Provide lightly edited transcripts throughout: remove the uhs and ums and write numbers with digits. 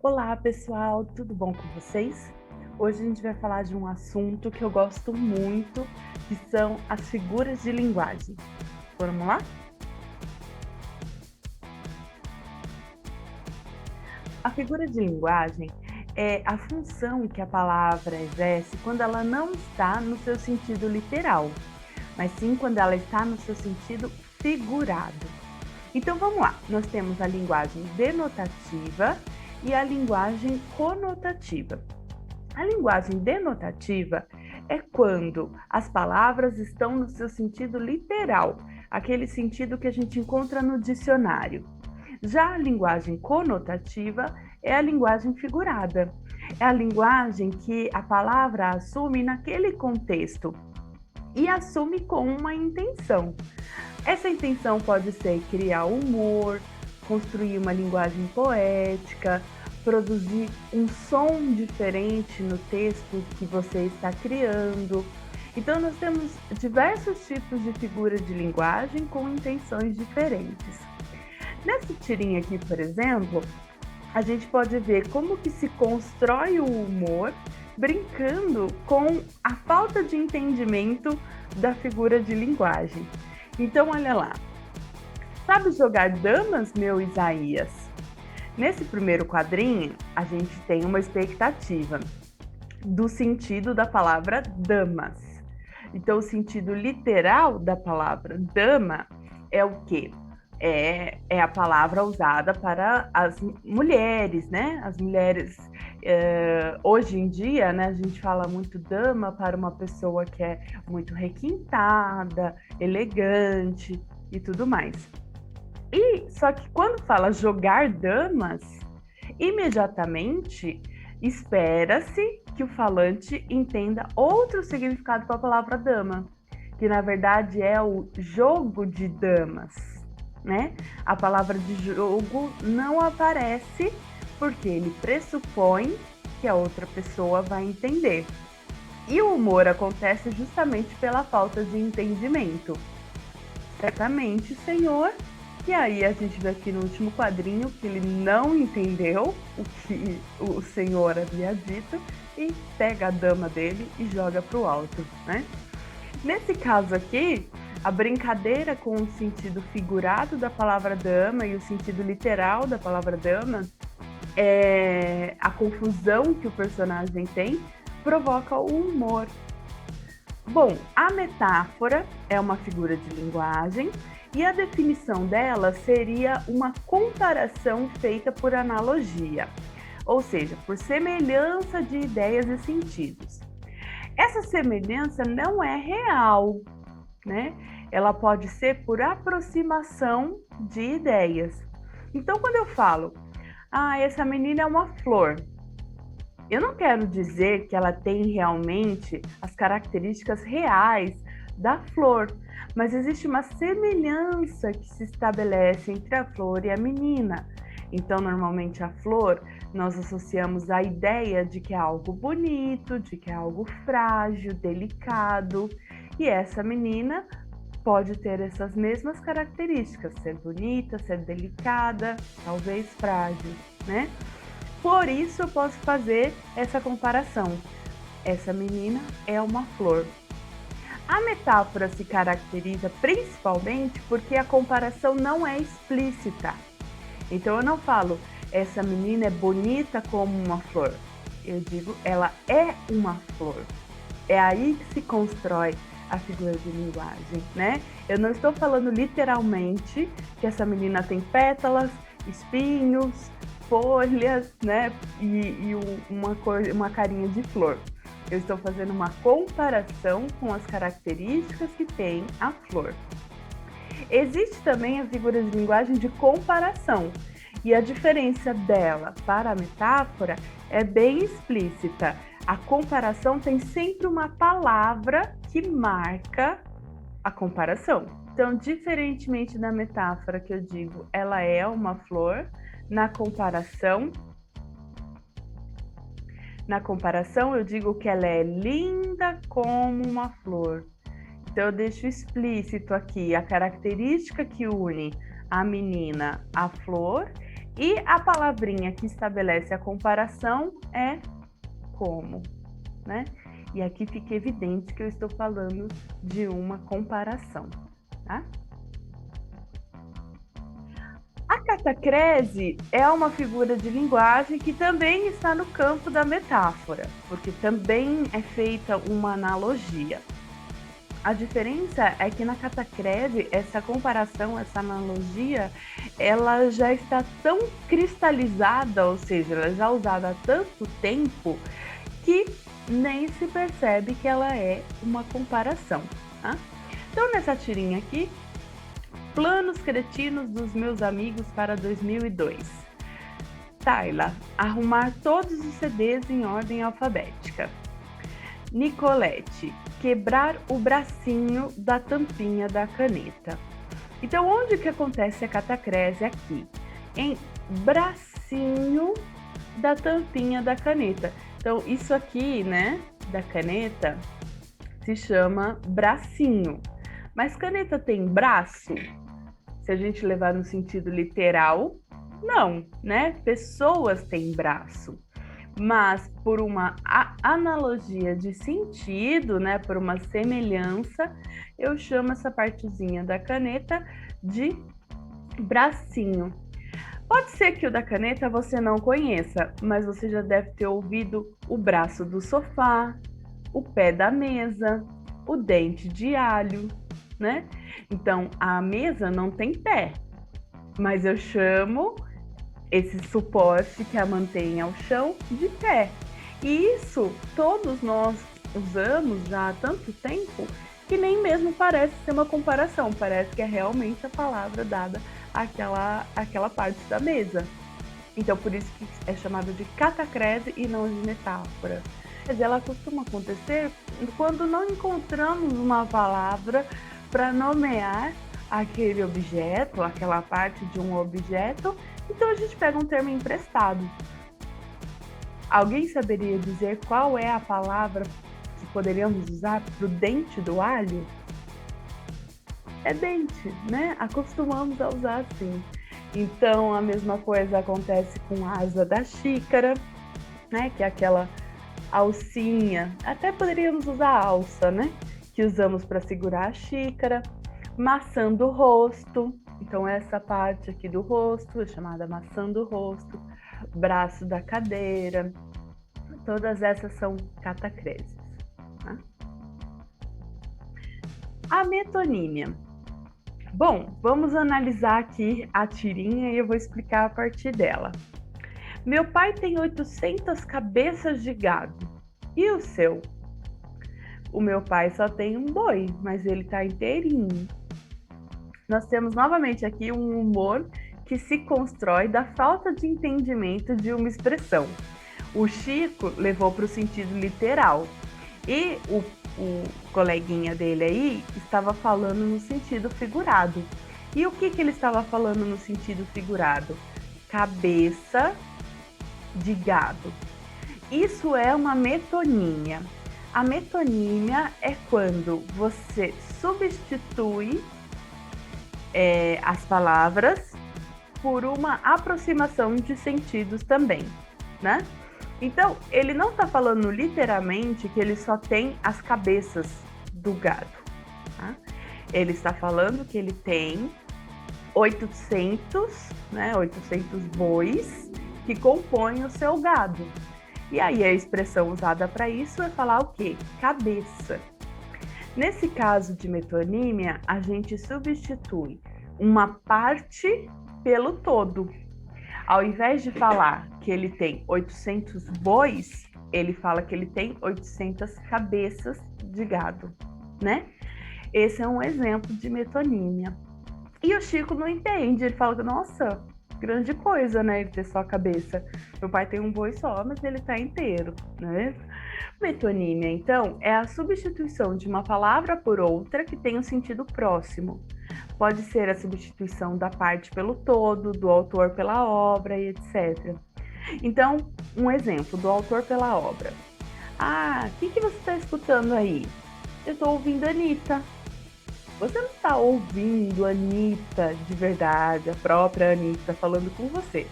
Olá, pessoal, tudo bom com vocês? Hoje a gente vai falar de um assunto que eu gosto muito, que são as figuras de linguagem. Vamos lá? A figura de linguagem é a função que a palavra exerce quando ela não está no seu sentido literal, mas sim quando ela está no seu sentido figurado. Então vamos lá, nós temos a linguagem denotativa e a linguagem conotativa. A linguagem denotativa é quando as palavras estão no seu sentido literal, aquele sentido que a gente encontra no dicionário. Já a linguagem conotativa é a linguagem figurada. É a linguagem que a palavra assume naquele contexto e assume com uma intenção. Essa intenção pode ser criar humor, construir uma linguagem poética, produzir um som diferente no texto que você está criando. Então, nós temos diversos tipos de figuras de linguagem com intenções diferentes. Nessa tirinha aqui, por exemplo, a gente pode ver como que se constrói o humor brincando com a falta de entendimento da figura de linguagem. Então, olha lá. Sabe jogar damas, meu Isaías? Nesse primeiro quadrinho, a gente tem uma expectativa do sentido da palavra damas. Então, o sentido literal da palavra dama é o quê? É a palavra usada para as mulheres, né? As mulheres, hoje em dia, né, a gente fala muito dama para uma pessoa que é muito requintada, elegante e tudo mais. E só que quando fala jogar damas, imediatamente espera-se que o falante entenda outro significado para a palavra dama, que na verdade é o jogo de damas, né? A palavra de jogo não aparece porque ele pressupõe que a outra pessoa vai entender. E o humor acontece justamente pela falta de entendimento. Certamente, Senhor. E aí a gente vê aqui no último quadrinho que ele não entendeu o que o Senhor havia dito e pega a dama dele e joga para o alto, né? Nesse caso aqui, a brincadeira com o sentido figurado da palavra dama e o sentido literal da palavra dama, a confusão que o personagem tem, provoca o humor. Bom, a metáfora é uma figura de linguagem e a definição dela seria uma comparação feita por analogia, ou seja, por semelhança de ideias e sentidos. Essa semelhança não é real, né? Ela pode ser por aproximação de ideias. Então, quando eu falo, essa menina é uma flor, eu não quero dizer que ela tem realmente as características reais da flor, mas existe uma semelhança que se estabelece entre a flor e a menina. Então, normalmente a flor nós associamos a ideia de que é algo bonito, de que é algo frágil, delicado, e essa menina pode ter essas mesmas características, ser bonita, ser delicada, talvez frágil, né? Por isso eu posso fazer essa comparação. Essa menina é uma flor. A metáfora se caracteriza principalmente porque a comparação não é explícita. Então eu não falo, essa menina é bonita como uma flor. Eu digo, ela é uma flor. É aí que se constrói a figura de linguagem, né? Eu não estou falando literalmente que essa menina tem pétalas, espinhos, folhas, né? E uma carinha de flor. Eu estou fazendo uma comparação com as características que tem a flor. Existe também a figura de linguagem de comparação, e a diferença dela para a metáfora é bem explícita. A comparação tem sempre uma palavra que marca a comparação. Então, diferentemente da metáfora que eu digo, ela é uma flor, na comparação eu digo que ela é linda como uma flor. Então, eu deixo explícito aqui a característica que une a menina à flor E a palavrinha que estabelece a comparação é como, né? E aqui fica evidente que eu estou falando de uma comparação, tá? A catacrese é uma figura de linguagem que também está no campo da metáfora, porque também é feita uma analogia. A diferença é que na catacrese, essa comparação, essa analogia, ela já está tão cristalizada, ou seja, ela já é usada há tanto tempo, que nem se percebe que ela é uma comparação, tá? Então, nessa tirinha aqui, planos cretinos dos meus amigos para 2002. Tayla, arrumar todos os CDs em ordem alfabética. Nicolete, quebrar o bracinho da tampinha da caneta. Então, onde que acontece a catacrese aqui? Em bracinho da tampinha da caneta. Então, isso aqui, né, da caneta, se chama bracinho. Mas caneta tem braço? Se a gente levar no sentido literal, não, né? Pessoas têm braço. Mas por uma analogia de sentido, né, por uma semelhança, eu chamo essa partezinha da caneta de bracinho. Pode ser que o da caneta você não conheça, mas você já deve ter ouvido o braço do sofá, o pé da mesa, o dente de alho, né? Então, a mesa não tem pé, mas eu chamo esse suporte que a mantém ao chão de pé. E isso todos nós usamos já há tanto tempo que nem mesmo parece ser uma comparação, parece que é realmente a palavra dada àquela parte da mesa. Então, por isso que é chamada de catacrese e não de metáfora. Mas ela costuma acontecer quando não encontramos uma palavra para nomear aquele objeto, aquela parte de um objeto, então a gente pega um termo emprestado. Alguém saberia dizer qual é a palavra que poderíamos usar para o dente do alho? É dente, né? Acostumamos a usar assim. Então a mesma coisa acontece com a asa da xícara, né? Que é aquela alcinha. Até poderíamos usar a alça, né? Que usamos para segurar a xícara. Maçã do rosto. Então, essa parte aqui do rosto é chamada maçã do rosto, braço da cadeira, todas essas são catacreses. Tá? A metonímia. Bom, vamos analisar aqui a tirinha e eu vou explicar a partir dela. Meu pai tem 800 cabeças de gado. E o seu? O meu pai só tem um boi, mas ele tá inteirinho. Nós temos novamente aqui um humor que se constrói da falta de entendimento de uma expressão. O Chico levou para o sentido literal e o coleguinha dele aí estava falando no sentido figurado. E o que ele estava falando no sentido figurado? Cabeça de gado. Isso é uma metonímia. A metonímia é quando você substitui as palavras por uma aproximação de sentidos também, né? Então, ele não está falando literalmente que ele só tem as cabeças do gado, tá? Ele está falando que ele tem 800, né, 800 bois que compõem o seu gado. E aí a expressão usada para isso é falar o quê? Cabeça. Nesse caso de metonímia, a gente substitui uma parte pelo todo. Ao invés de falar que ele tem 800 bois, ele fala que ele tem 800 cabeças de gado, né? Esse é um exemplo de metonímia. E o Chico não entende, ele fala, nossa, grande coisa, né, ele ter só a cabeça. Meu pai tem um boi só, mas ele tá inteiro, né? Metonímia, então, é a substituição de uma palavra por outra que tem um sentido próximo. Pode ser a substituição da parte pelo todo, do autor pela obra e etc. Então, um exemplo do autor pela obra. Ah, o que você está escutando aí? Eu estou ouvindo a Anitta. Você não está ouvindo a Anitta de verdade, a própria Anitta falando com você.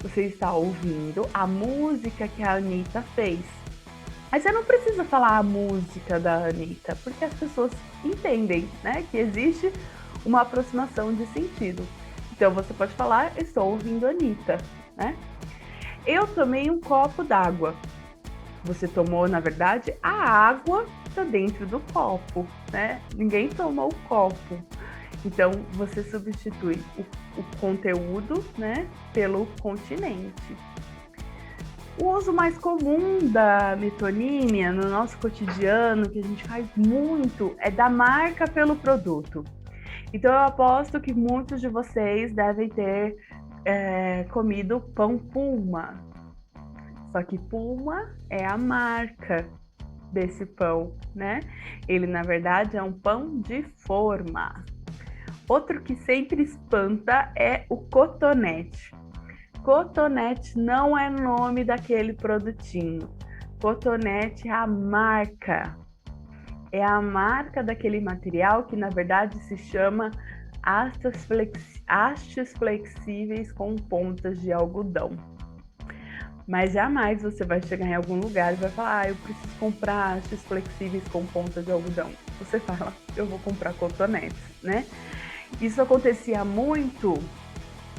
Você está ouvindo a música que a Anitta fez. Mas você não precisa falar a música da Anitta, porque as pessoas entendem, né, que existe uma aproximação de sentido. Então você pode falar, estou ouvindo a Anitta, né? Eu tomei um copo d'água. Você tomou, na verdade, a água está dentro do copo, né? Ninguém tomou o copo. Então você substitui o conteúdo, né, pelo continente. O uso mais comum da metonímia no nosso cotidiano, que a gente faz muito, é da marca pelo produto. Então eu aposto que muitos de vocês devem ter comido pão Puma. Só que Puma é a marca desse pão, né? Ele, na verdade, é um pão de forma. Outro que sempre espanta é o cotonete. Cotonete não é nome daquele produtinho. Cotonete é a marca. É a marca daquele material que, na verdade, se chama hastes flexíveis com pontas de algodão. Mas jamais você vai chegar em algum lugar e vai falar, eu preciso comprar hastes flexíveis com pontas de algodão. Você fala, eu vou comprar cotonetes, né? Isso acontecia muito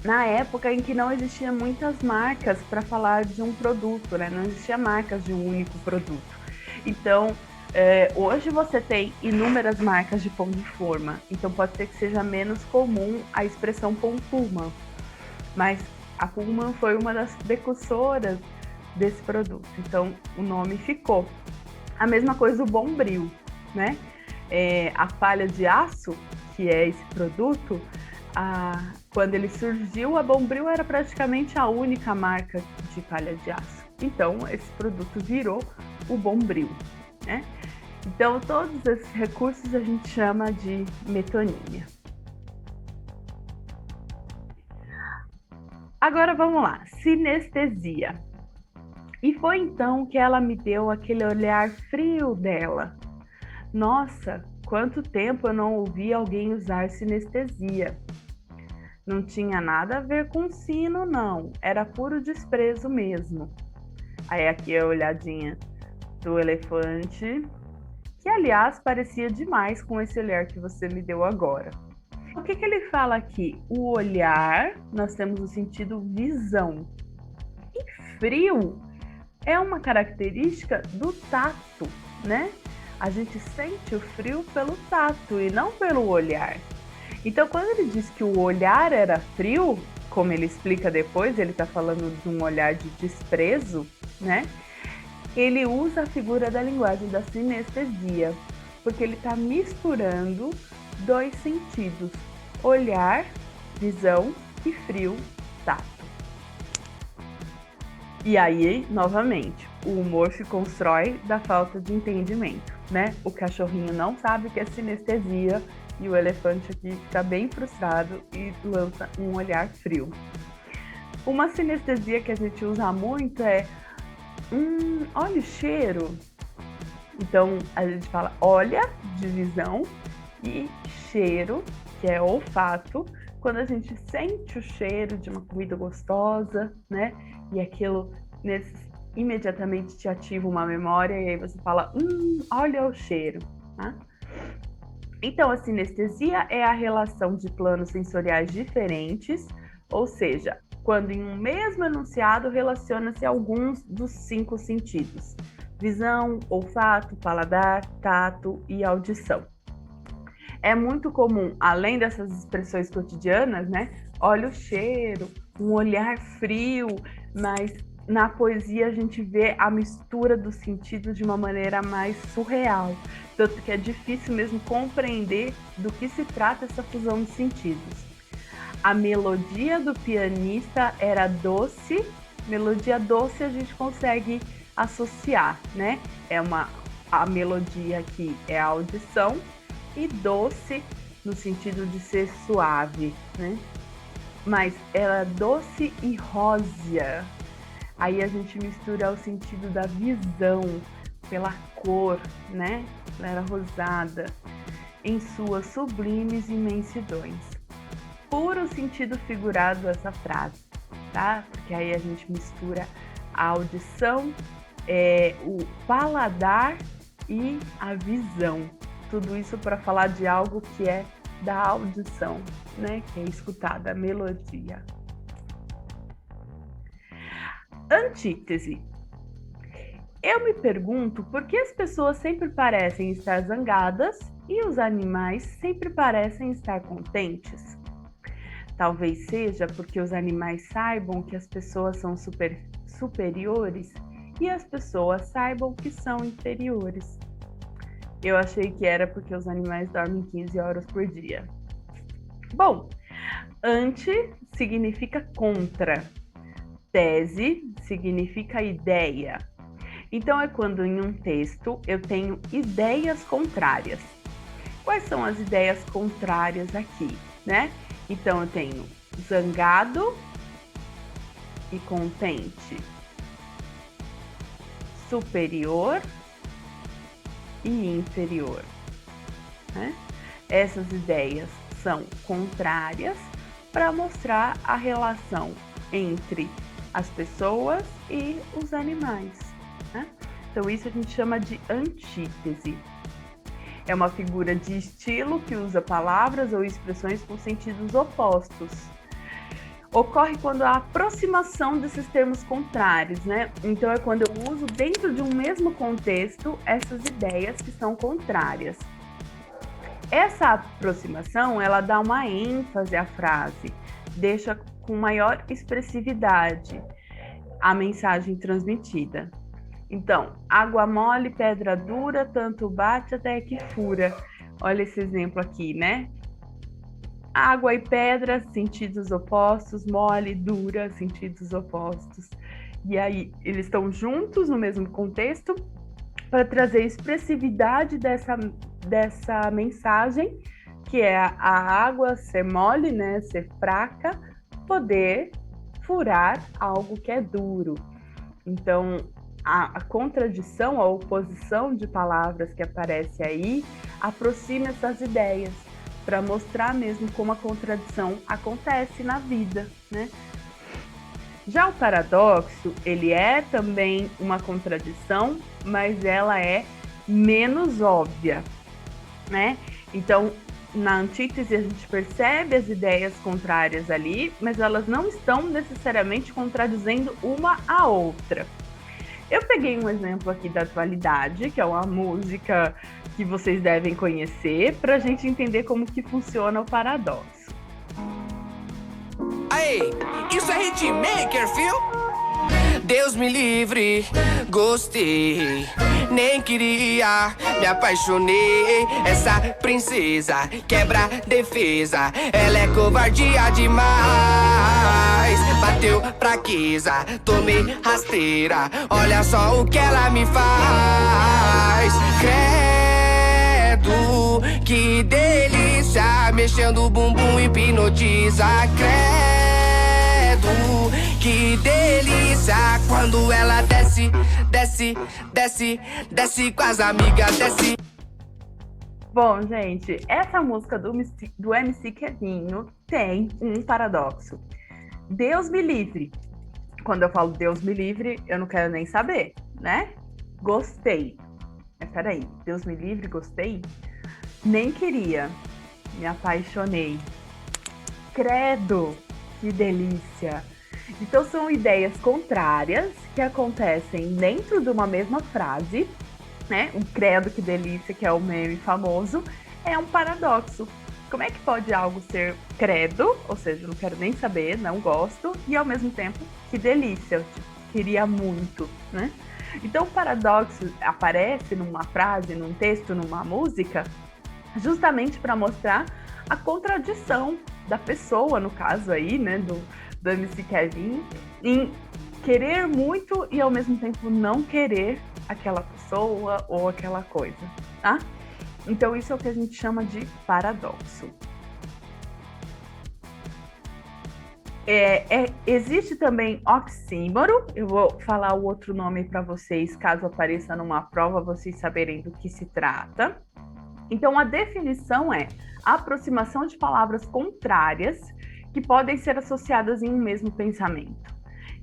na época em que não existiam muitas marcas para falar de um produto, né? Não existia marcas de um único produto. Então, hoje você tem inúmeras marcas de pão de forma, então pode ser que seja menos comum a expressão pão Puma, mas a Puma foi uma das precursoras desse produto, então o nome ficou. A mesma coisa o Bombril, né? A palha de aço, que é esse produto, quando ele surgiu, a Bombril era praticamente a única marca de palha de aço. Então, esse produto virou o Bombril, né? Então, todos esses recursos a gente chama de metonímia. Agora vamos lá, sinestesia. E foi então que ela me deu aquele olhar frio dela. Nossa, quanto tempo eu não ouvi alguém usar sinestesia. Não tinha nada a ver com sino, não. Era puro desprezo mesmo. Aí aqui a olhadinha do elefante, que aliás parecia demais com esse olhar que você me deu agora. O que ele fala aqui? O olhar, nós temos o sentido visão. E frio é uma característica do tato, né? A gente sente o frio pelo tato e não pelo olhar. Então, quando ele diz que o olhar era frio, como ele explica depois, ele está falando de um olhar de desprezo, né? Ele usa a figura da linguagem da sinestesia, porque ele está misturando dois sentidos, olhar, visão e frio, tato. E aí, novamente, o humor se constrói da falta de entendimento, né? O cachorrinho não sabe o que é sinestesia e o elefante aqui fica bem frustrado e lança um olhar frio. Uma sinestesia que a gente usa muito é olha o cheiro. Então, a gente fala olha, de visão, e cheiro, que é olfato, quando a gente sente o cheiro de uma comida gostosa, né? E aquilo imediatamente te ativa uma memória e aí você fala, olha o cheiro, tá? Então, a sinestesia é a relação de planos sensoriais diferentes, ou seja, quando em um mesmo enunciado relaciona-se alguns dos 5 sentidos: visão, olfato, paladar, tato e audição. É muito comum, além dessas expressões cotidianas, né? Olha o cheiro, um olhar frio, mas na poesia a gente vê a mistura dos sentidos de uma maneira mais surreal. Tanto que é difícil mesmo compreender do que se trata essa fusão de sentidos. A melodia do pianista era doce, melodia doce a gente consegue associar, né? A melodia aqui é a audição, e doce no sentido de ser suave, né? Mas ela é doce e rósea. Aí a gente mistura o sentido da visão pela cor, né? Ela era rosada. em suas sublimes imensidões. Puro sentido figurado dessa frase, tá? Porque aí a gente mistura a audição, o paladar e a visão. Tudo isso para falar de algo que é da audição, né? Que é escutada, a melodia. Antítese. Eu me pergunto por que as pessoas sempre parecem estar zangadas e os animais sempre parecem estar contentes. Talvez seja porque os animais saibam que as pessoas são superiores e as pessoas saibam que são inferiores. Eu achei que era porque os animais dormem 15 horas por dia. Bom, ante significa contra, tese significa ideia. Então é quando em um texto eu tenho ideias contrárias. Quais são as ideias contrárias aqui, né? Então eu tenho zangado e contente, superior e inferior, né? Essas ideias são contrárias para mostrar a relação entre as pessoas e os animais, né? Então isso a gente chama de antítese. É uma figura de estilo que usa palavras ou expressões com sentidos opostos. Ocorre quando há aproximação desses termos contrários, né? Então é quando eu uso dentro de um mesmo contexto essas ideias que são contrárias. Essa aproximação, ela dá uma ênfase à frase, deixa com maior expressividade a mensagem transmitida. Então, água mole, pedra dura, tanto bate até que fura. Olha esse exemplo aqui, né? Água e pedra, sentidos opostos, mole, dura, sentidos opostos. E aí, eles estão juntos no mesmo contexto para trazer expressividade dessa mensagem, que é a água ser mole, né? Ser fraca, poder furar algo que é duro. Então, a contradição, a oposição de palavras que aparece aí, aproxima essas ideias para mostrar mesmo como a contradição acontece na vida, né? Já o paradoxo, ele é também uma contradição, mas ela é menos óbvia, né? Então, na antítese a gente percebe as ideias contrárias ali, mas elas não estão necessariamente contradizendo uma a outra. Eu peguei um exemplo aqui da atualidade, que é uma música que vocês devem conhecer, para a gente entender como que funciona o paradoxo. Aí, isso é hitmaker, fio? Deus me livre, gostei, nem queria, me apaixonei. Essa princesa quebra defesa, ela é covardia demais. Bateu fraqueza, tomei rasteira, olha só o que ela me faz. Credo, que delícia, mexendo o bumbum hipnotiza. Credo, que delícia, quando ela desce, desce, desce, desce com as amigas, desce. Bom, gente, essa música do MC Kevinho tem um paradoxo. Deus me livre. Quando eu falo Deus me livre, eu não quero nem saber, né? Gostei. Mas peraí, Deus me livre, gostei? Nem queria, me apaixonei. Credo, que delícia. Então são ideias contrárias que acontecem dentro de uma mesma frase, né? Um credo, que delícia, que é o meme famoso, é um paradoxo. Como é que pode algo ser credo, ou seja, não quero nem saber, não gosto, e ao mesmo tempo, que delícia, eu queria muito, né? Então o paradoxo aparece numa frase, num texto, numa música, justamente para mostrar a contradição da pessoa, no caso aí, né, do MC Kevin, em querer muito e ao mesmo tempo não querer aquela pessoa ou aquela coisa, tá? Então isso é o que a gente chama de paradoxo. Existe também oxímoro, eu vou falar o outro nome para vocês, caso apareça numa prova, vocês saberem do que se trata. Então, a definição é a aproximação de palavras contrárias que podem ser associadas em um mesmo pensamento.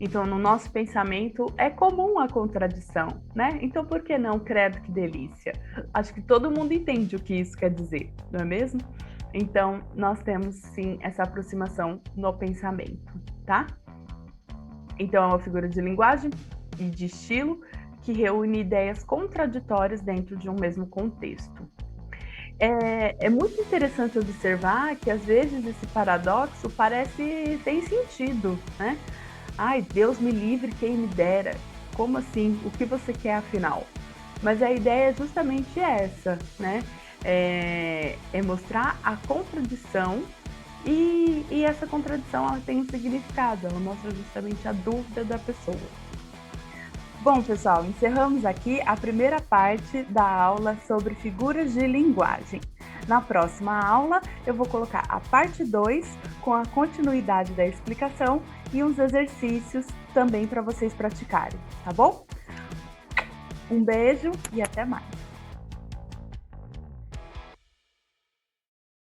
Então, no nosso pensamento é comum a contradição, né? Então, por que não credo que delícia? Acho que todo mundo entende o que isso quer dizer, não é mesmo? Então, nós temos sim essa aproximação no pensamento, tá? Então, é uma figura de linguagem e de estilo que reúne ideias contraditórias dentro de um mesmo contexto. É muito interessante observar que, às vezes, esse paradoxo parece sem sentido, né? Ai, Deus me livre, quem me dera. Como assim? O que você quer, afinal? Mas a ideia é justamente essa, né? É mostrar a contradição e essa contradição ela tem um significado, ela mostra justamente a dúvida da pessoa. Bom, pessoal, encerramos aqui a primeira parte da aula sobre figuras de linguagem. Na próxima aula, eu vou colocar a parte 2 com a continuidade da explicação e uns exercícios também para vocês praticarem, tá bom? Um beijo e até mais!